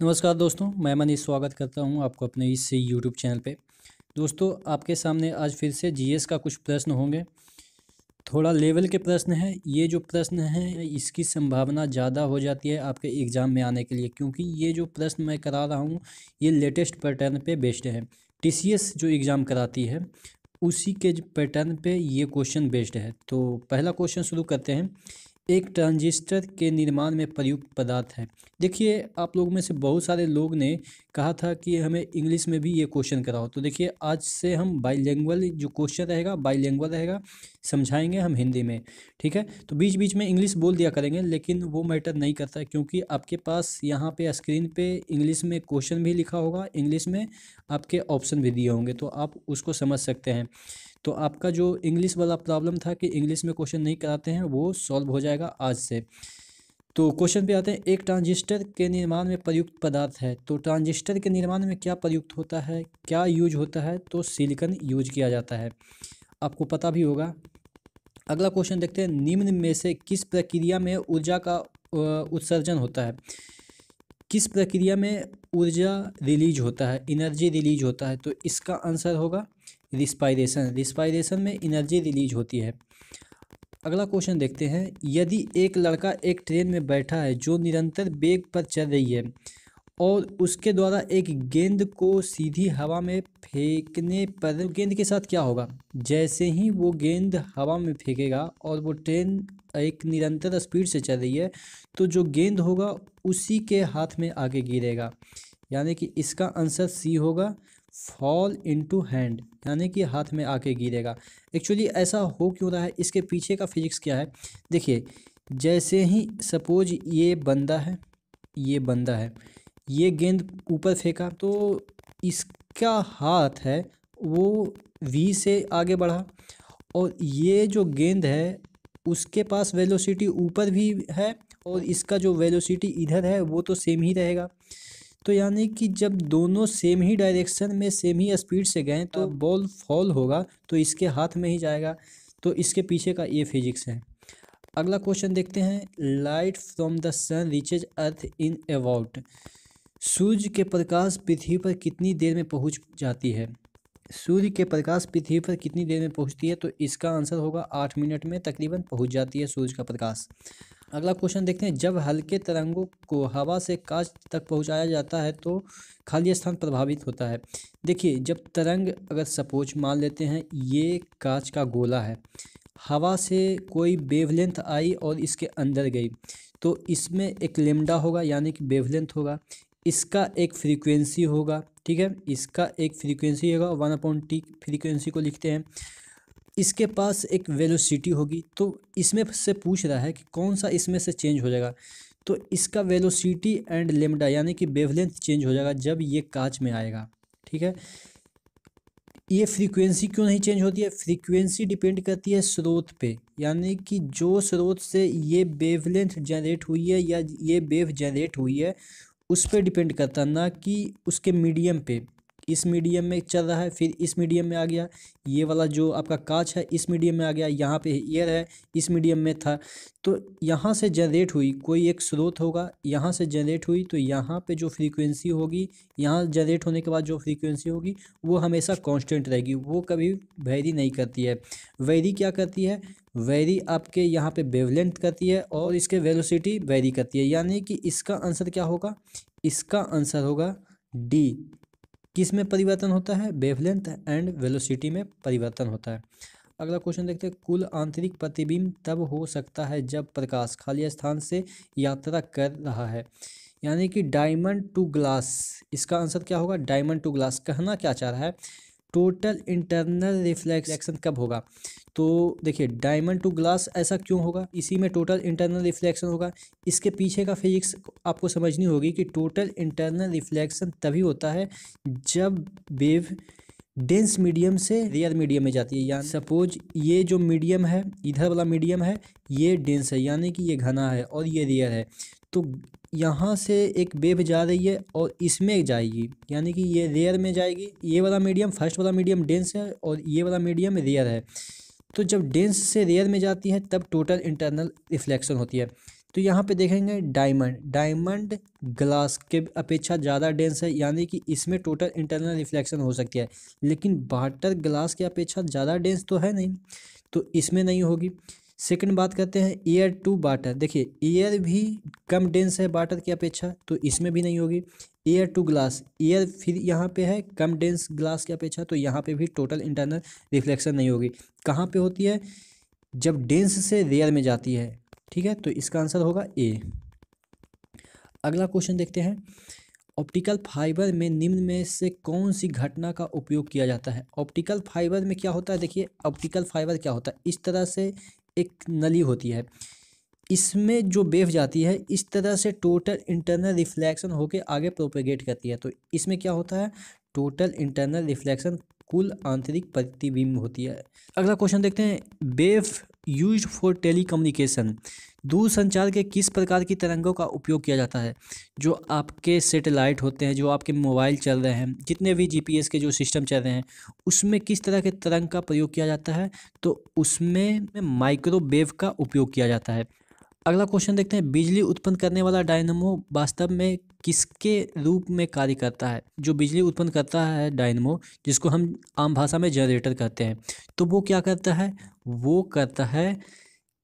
नमस्कार दोस्तों, मैं मनीष स्वागत करता हूं आपको अपने इस यूट्यूब चैनल पे। दोस्तों, आपके सामने आज फिर से जीएस का कुछ प्रश्न होंगे। थोड़ा लेवल के प्रश्न हैं। ये जो प्रश्न हैं इसकी संभावना ज़्यादा हो जाती है आपके एग्ज़ाम में आने के लिए, क्योंकि ये जो प्रश्न मैं करा रहा हूँ ये लेटेस्ट पैटर्न पे बेस्ड है। टीसीएस जो एग्ज़ाम कराती है उसी के पैटर्न पे ये क्वेश्चन बेस्ड है। तो पहला क्वेश्चन शुरू करते हैं। एक ट्रांजिस्टर के निर्माण में प्रयुक्त पदार्थ है। देखिए, आप लोग में से बहुत सारे लोग ने कहा था कि हमें इंग्लिश में भी ये क्वेश्चन कराओ। तो देखिए, आज से हम बाईलिंगुअल जो क्वेश्चन रहेगा बाईलिंगुअल रहेगा, समझाएंगे हम हिंदी में। ठीक है, तो बीच बीच में इंग्लिश बोल दिया करेंगे, लेकिन वो मैटर नहीं करता है, क्योंकि आपके पास यहाँ पे स्क्रीन पे इंग्लिश में क्वेश्चन भी लिखा होगा, इंग्लिश में आपके ऑप्शन भी दिए होंगे, तो आप उसको समझ सकते हैं। तो आपका जो इंग्लिश वाला प्रॉब्लम था कि इंग्लिश में क्वेश्चन नहीं कराते हैं, वो सॉल्व हो जाएगा आज से। तो क्वेश्चन पे आते हैं। एक ट्रांजिस्टर के निर्माण में प्रयुक्त पदार्थ है। तो ट्रांजिस्टर के निर्माण में क्या प्रयुक्त होता है, क्या यूज होता है? तो सिलिकॉन यूज किया जाता है, आपको पता भी होगा। अगला क्वेश्चन देखते हैं। निम्न में से किस प्रक्रिया में ऊर्जा का उत्सर्जन होता है? किस प्रक्रिया में ऊर्जा रिलीज होता है, एनर्जी रिलीज होता है? तो इसका आंसर होगा रिस्पायरेशन। रिस्पायरेशन में एनर्जी रिलीज होती है। अगला क्वेश्चन देखते हैं। यदि एक लड़का एक ट्रेन में बैठा है जो निरंतर वेग पर चल रही है और उसके द्वारा एक गेंद को सीधी हवा में फेंकने पर गेंद के साथ क्या होगा? जैसे ही वो गेंद हवा में फेंकेगा और वो ट्रेन एक निरंतर स्पीड से चल रही है, तो जो गेंद होगा उसी के हाथ में आके गिरेगा। यानी कि इसका आंसर सी होगा, फॉल इनटू हैंड, यानी कि हाथ में आके गिरेगा। एक्चुअली ऐसा हो क्यों रहा है, इसके पीछे का फिजिक्स क्या है? देखिए, जैसे ही सपोज ये बंदा है, ये बंदा है, ये गेंद ऊपर फेंका, तो इसका हाथ है वो वी से आगे बढ़ा, और ये जो गेंद है उसके पास वेलोसिटी ऊपर भी है, और इसका जो वेलोसिटी इधर है वो तो सेम ही रहेगा। तो यानी कि जब दोनों सेम ही डायरेक्शन में सेम ही स्पीड से गए तो बॉल फॉल होगा तो इसके हाथ में ही जाएगा। तो इसके पीछे का ये फिजिक्स है। अगला क्वेश्चन देखते हैं। Light from the sun reaches earth in about. सूर्य के प्रकाश पृथ्वी पर कितनी देर में पहुंच जाती है? सूर्य के प्रकाश पृथ्वी पर कितनी देर में पहुंचती है? तो इसका आंसर होगा 8 मिनट में तकरीबन पहुंच जाती है सूर्य का प्रकाश। अगला क्वेश्चन देखते हैं। जब हल्के तरंगों को हवा से कांच तक पहुंचाया जाता है तो खाली स्थान प्रभावित होता है। देखिए, जब तरंग, अगर सपोज मान लेते हैं ये कांच का गोला है, हवा से कोई वेवलेंथ आई और इसके अंदर गई, तो इसमें एक लेमडा होगा, यानी कि वेवलेंथ होगा। इसका एक फ्रीक्वेंसी होगा, ठीक है, इसका एक फ्रीक्वेंसी होगा, 1/t फ्रीक्वेंसी को लिखते हैं। इसके पास एक वेलोसिटी होगी। तो इसमें से पूछ रहा है कि कौन सा इसमें से चेंज हो जाएगा। तो इसका वेलोसिटी एंड लेमडा यानी कि वेवलेंथ चेंज हो जाएगा जब ये कांच में आएगा। ठीक है, ये फ्रीक्वेंसी क्यों नहीं चेंज होती है? फ्रीक्वेंसी डिपेंड करती है स्रोत पे, यानी कि जो स्रोत से ये वेवलेंथ जनरेट हुई है या ये वेव जनरेट हुई है उस पर डिपेंड करता है, ना कि उसके मीडियम पे। इस मीडियम में चल रहा है, फिर इस मीडियम में आ गया, ये वाला जो आपका कांच है इस मीडियम में आ गया, यहाँ पे एयर है इस मीडियम में था, तो यहाँ से जनरेट हुई, कोई एक स्रोत होगा, यहाँ से जनरेट हुई, तो यहाँ पे जो फ्रीक्वेंसी होगी, यहाँ जनरेट होने के बाद जो फ्रीक्वेंसी होगी वो हमेशा कांस्टेंट रहेगी, वो कभी वेरी नहीं करती है। वेरी क्या करती है? वेरी आपके यहाँ पे वेवलेंथ करती है और इसके वेलोसिटी वेरी करती है। यानी कि इसका आंसर क्या होगा? इसका आंसर होगा डी। किस में परिवर्तन होता है? वेवलेंथ एंड वेलोसिटी में परिवर्तन होता है। अगला क्वेश्चन देखते हैं। कुल आंतरिक प्रतिबिंब तब हो सकता है जब प्रकाश खाली स्थान से यात्रा कर रहा है, यानी कि डायमंड टू ग्लास। इसका आंसर क्या होगा? Diamond to glass. कहना क्या चाह रहा है? टोटल इंटरनल रिफ्लेक्शन कब होगा? तो देखिए, डायमंड टू ग्लास ऐसा क्यों होगा? इसी में टोटल इंटरनल रिफ्लेक्शन होगा। इसके पीछे का फिजिक्स आपको समझनी होगी कि टोटल इंटरनल रिफ्लेक्शन तभी होता है जब वेव डेंस मीडियम से रेयर मीडियम में जाती है। यानी सपोज ये जो मीडियम है, इधर वाला मीडियम है, ये डेंस है, यानी कि ये घना है और ये रेयर है, तो यहाँ से एक वेव जा रही है और इसमें जाएगी, यानी कि ये रेयर में जाएगी। ये वाला मीडियम, फर्स्ट वाला मीडियम डेंस है और ये वाला मीडियम रेयर है। तो जब डेंस से रेयर में जाती है तब टोटल इंटरनल रिफ्लेक्शन होती है। तो यहाँ पे देखेंगे डायमंड, डायमंड ग्लास के अपेक्षा ज़्यादा डेंस है, यानी कि इसमें टोटल इंटरनल रिफ्लेक्शन हो सकती है, लेकिन वाटर ग्लास के अपेक्षा ज़्यादा डेंस तो है नहीं, तो इसमें नहीं होगी। सेकंड बात करते हैं एयर टू वाटर, देखिए एयर भी कम डेंस है वाटर की अपेक्षा, तो इसमें भी नहीं होगी। एयर टू ग्लास, एयर फिर यहाँ पे है कम डेंस ग्लास की अपेक्षा, तो यहाँ पे भी टोटल इंटरनल रिफ्लेक्शन नहीं होगी। कहाँ पे होती है? जब डेंस से रेयर में जाती है, ठीक है, तो इसका आंसर होगा ए। अगला क्वेश्चन देखते हैं, ऑप्टिकल फाइबर में निम्न में से कौन सी घटना का उपयोग किया जाता है? ऑप्टिकल फाइबर में क्या होता है? देखिए ऑप्टिकल फाइबर क्या होता है, इस तरह से एक नली होती है, इसमें जो वेव जाती है इस तरह से टोटल इंटरनल रिफ्लेक्शन होके आगे प्रोपेगेट करती है, तो इसमें क्या होता है? टोटल इंटरनल रिफ्लेक्शन, कुल आंतरिक प्रतिबिंब होती है। अगला क्वेश्चन देखते हैं, वेव यूज्ड फॉर टेलीकम्युनिकेशन, दूरसंचार के किस प्रकार की तरंगों का उपयोग किया जाता है? जो आपके सैटेलाइट होते हैं, जो आपके मोबाइल चल रहे हैं, जितने भी जीपीएस के जो सिस्टम चल रहे हैं, उसमें किस तरह के तरंग का प्रयोग किया जाता है? तो उसमें माइक्रोवेव का उपयोग किया जाता है। अगला क्वेश्चन देखते हैं, बिजली उत्पन्न करने वाला डायनमो वास्तव में किसके रूप में कार्य करता है? जो बिजली उत्पन्न करता है डायनमो, जिसको हम आम भाषा में जनरेटर कहते हैं, तो वो क्या करता है? वो करता है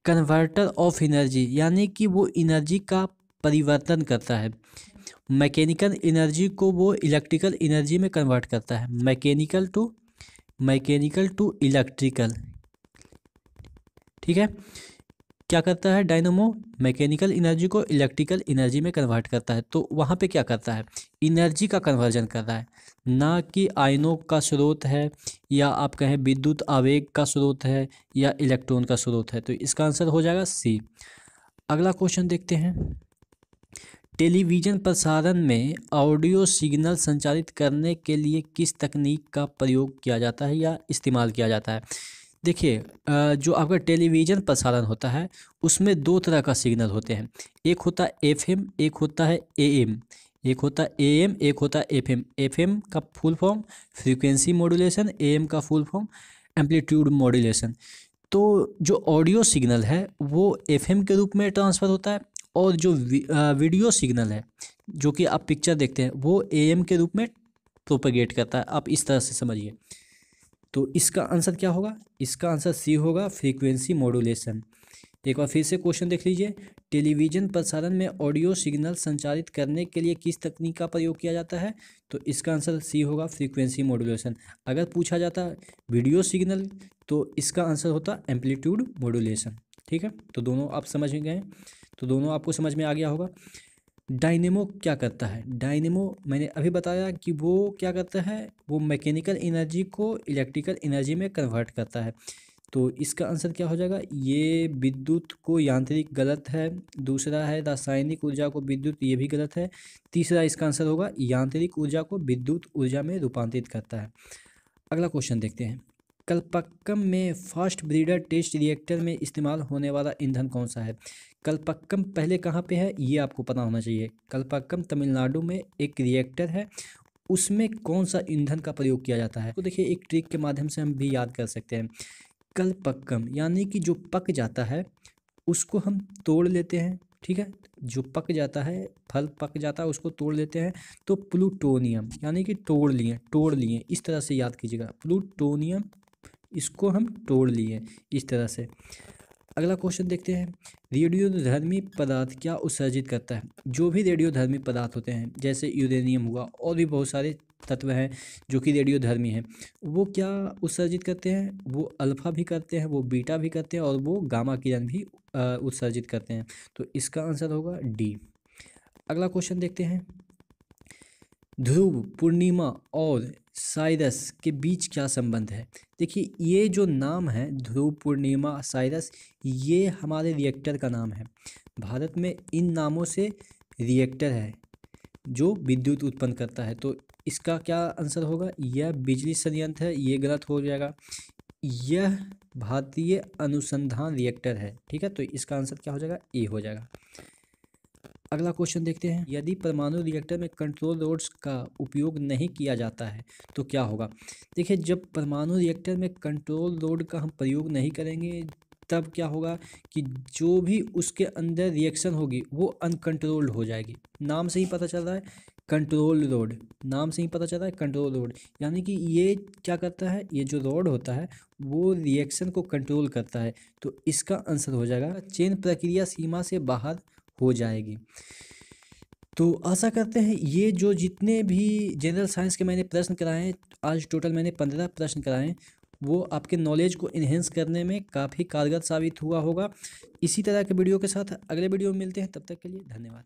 कन्वर्टर ऑफ एनर्जी, यानी कि वो एनर्जी का परिवर्तन करता है। मैकेनिकल एनर्जी को वो इलेक्ट्रिकल एनर्जी में कन्वर्ट करता है, मैकेनिकल टू इलेक्ट्रिकल, ठीक है। क्या करता है डायनमो? मैकेनिकल एनर्जी को इलेक्ट्रिकल एनर्जी में कन्वर्ट करता है, तो वहाँ पे क्या करता है? एनर्जी का कन्वर्जन कर रहा है, ना कि आयनों का स्रोत है, या आप कहें विद्युत आवेग का स्रोत है, या इलेक्ट्रॉन का स्रोत है, तो इसका आंसर हो जाएगा सी। अगला क्वेश्चन देखते हैं, टेलीविज़न प्रसारण में ऑडियो सिग्नल संचारित करने के लिए किस तकनीक का प्रयोग किया जाता है या इस्तेमाल किया जाता है? देखिए जो आपका टेलीविज़न प्रसारण होता है उसमें दो तरह का सिग्नल होते हैं, एक होता है एफएम, एक होता है एएम, एक होता है एएम, एक होता है एफएम। एफएम का full form frequency modulation, am का फुल फॉर्म एम्पलीट्यूड मॉड्यूलेशन। तो जो ऑडियो सिग्नल है वो एफएम के रूप में ट्रांसफ़र होता है, और जो वीडियो सिग्नल है जो कि आप पिक्चर देखते हैं वो एएम के रूप में प्रोपेगेट करता है, आप इस तरह से समझिए। तो इसका आंसर क्या होगा? इसका आंसर सी होगा, फ्रीक्वेंसी मॉड्यूलेशन। एक बार फिर से क्वेश्चन देख लीजिए, टेलीविज़न प्रसारण में ऑडियो सिग्नल संचारित करने के लिए किस तकनीक का प्रयोग किया जाता है? तो इसका आंसर सी होगा, फ्रीक्वेंसी मॉड्यूलेशन। अगर पूछा जाता वीडियो सिग्नल तो इसका आंसर होता एम्पलीट्यूड मॉड्यूलेशन, ठीक है। तो दोनों आप समझ में गए, तो दोनों आपको समझ में आ गया होगा। डायनेमो क्या करता है? डायनेमो मैंने अभी बताया कि वो क्या करता है, वो मैकेनिकल एनर्जी को इलेक्ट्रिकल एनर्जी में कन्वर्ट करता है, तो इसका आंसर क्या हो जाएगा? ये विद्युत को यांत्रिक गलत है, दूसरा है रासायनिक ऊर्जा को विद्युत, ये भी गलत है, तीसरा इसका आंसर होगा यांत्रिक ऊर्जा को विद्युत ऊर्जा में रूपांतरित करता है। अगला क्वेश्चन देखते हैं, कलपक्कम में फास्ट ब्रीडर टेस्ट रिएक्टर में इस्तेमाल होने वाला ईंधन कौन सा है? कलपक्कम पहले कहाँ पे है ये आपको पता होना चाहिए। कलपक्कम तमिलनाडु में एक रिएक्टर है, उसमें कौन सा ईंधन का प्रयोग किया जाता है? तो देखिए एक ट्रिक के माध्यम से हम भी याद कर सकते हैं। कलपक्कम यानी कि जो पक जाता है उसको हम तोड़ लेते हैं, ठीक है, जो पक जाता है, फल पक जाता है उसको तोड़ लेते हैं, तो प्लूटोनियम यानी कि तोड़ लिए, इस तरह से याद कीजिएगा, प्लूटोनियम, इसको हम तोड़ लिए इस तरह से। अगला क्वेश्चन देखते हैं, रेडियोधर्मी पदार्थ क्या उत्सर्जित करता है? जो भी रेडियोधर्मी पदार्थ होते हैं जैसे यूरेनियम हुआ, और भी बहुत सारे तत्व हैं जो कि रेडियोधर्मी हैं, वो क्या उत्सर्जित करते हैं? वो अल्फा भी करते हैं, वो बीटा भी करते हैं, और वो गामा किरण भी उत्सर्जित करते हैं, तो इसका आंसर होगा डी। अगला क्वेश्चन देखते हैं, ध्रुव, पूर्णिमा और साइरस के बीच क्या संबंध है? देखिए ये जो नाम है ध्रुव, पूर्णिमा, साइरस, ये हमारे रिएक्टर का नाम है। भारत में इन नामों से रिएक्टर है जो विद्युत उत्पन्न करता है, तो इसका क्या आंसर होगा? यह बिजली संयंत्र है, ये गलत हो जाएगा। यह भारतीय अनुसंधान रिएक्टर है, ठीक है, तो इसका आंसर क्या हो जाएगा? ए हो जाएगा। अगला क्वेश्चन देखते हैं, यदि परमाणु रिएक्टर में कंट्रोल रोड्स का उपयोग नहीं किया जाता है तो क्या होगा? देखिए जब परमाणु रिएक्टर में कंट्रोल रोड का हम प्रयोग नहीं करेंगे तब क्या होगा कि जो भी उसके अंदर रिएक्शन होगी वो अनकंट्रोल्ड हो जाएगी। नाम से ही पता चल रहा है कंट्रोल रोड, नाम से ही पता चल रहा है कंट्रोल रोड, यानी कि ये क्या करता है, ये जो रोड होता है वो रिएक्शन को कंट्रोल करता है। तो इसका आंसर हो जाएगा चेन प्रक्रिया सीमा से बाहर हो जाएगी। तो आशा करते हैं ये जो जितने भी जनरल साइंस के मैंने प्रश्न कराए हैं, आज टोटल मैंने 15 प्रश्न कराए हैं, वो आपके नॉलेज को इन्हेंस करने में काफ़ी कारगर साबित हुआ होगा। इसी तरह के वीडियो के साथ अगले वीडियो में मिलते हैं, तब तक के लिए धन्यवाद।